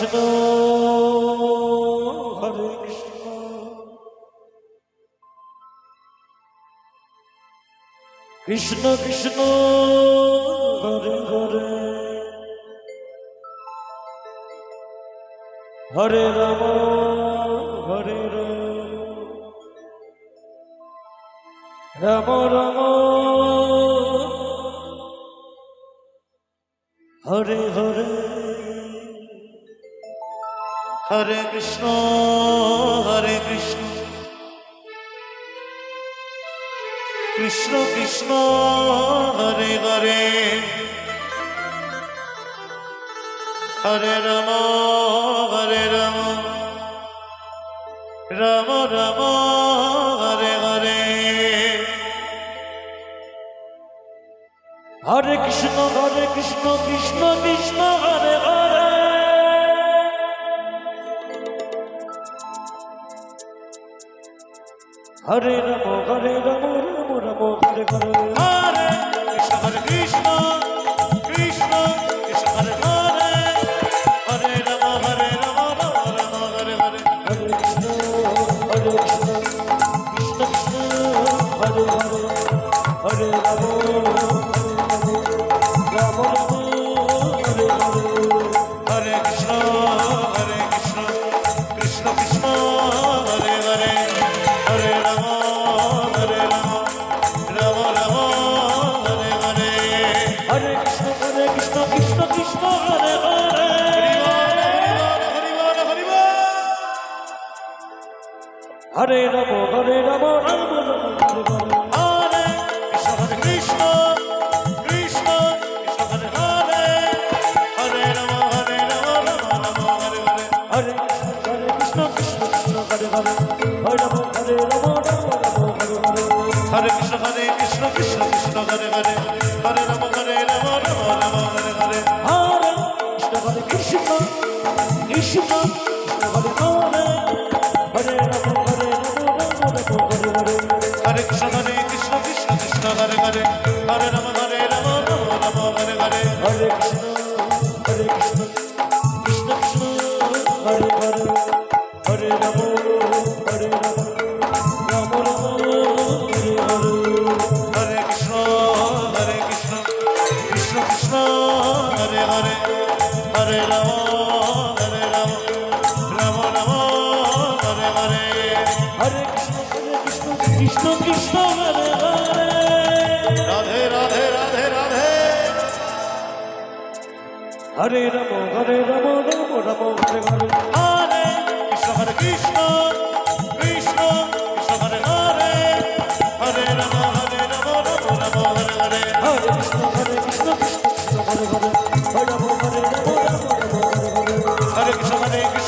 Krishna Hare Krishna Krishna Krishna Hare Hare Hare Ram Hare Ram Ram Hare Hare Hare Krishna Krishna Krishna Hare Hare Hare Ram Ram Ram Hare Hare Hare Krishna Krishna Krishna Hare Hare Hare Ram Hare Ram Hare Hare Hare Krishna Krishna Krishna Hare Hare Hare Ram Hare Ram Hare Hare Hare Krishna Krishna Krishna Hare Hare Hare Ram Ram Hare Hare Hare Krishna Krishna Krishna Hare Hare Hare Ram Ram Ram Hare Hare Hare Krishna Krishna Krishna Hare Hare Hare Ram Ram Ram Hare Hare Hare Krishna Krishna Hare Hare Hare Ram Ram Hare Hare Hare Krishna Krishna Hare Hare Hare Ram Hare Ram Hare Hare Hare Krishna Krishna Hare Hare Hare Ram Hare Ram Hare Hare Hare Krishna Krishna Hare Hare Hare Ram Hare Ram Hare Hare Hare Krishna Krishna Hare Hare Hare Ram Hare Ram Hare Hare Hare Krishna Krishna Krishna Hare Hare Hare Ram Hare Ram Ram Ram Hare Hare Hare Krishna Krishna Krishna Hare Hare Hare Ram Ram Ram Hare Hare Hare Krishna Krishna Krishna Hare Hare Radhe Radhe Radhe Radhe Hare Ram Ram Ram Hare Hare Hare Krishna Krishna Hare Hare Hare Ram Ram Ram Hare Hare Hare Krishna Krishna Hare Hare Hare Ram Hare Ram Hare Krishna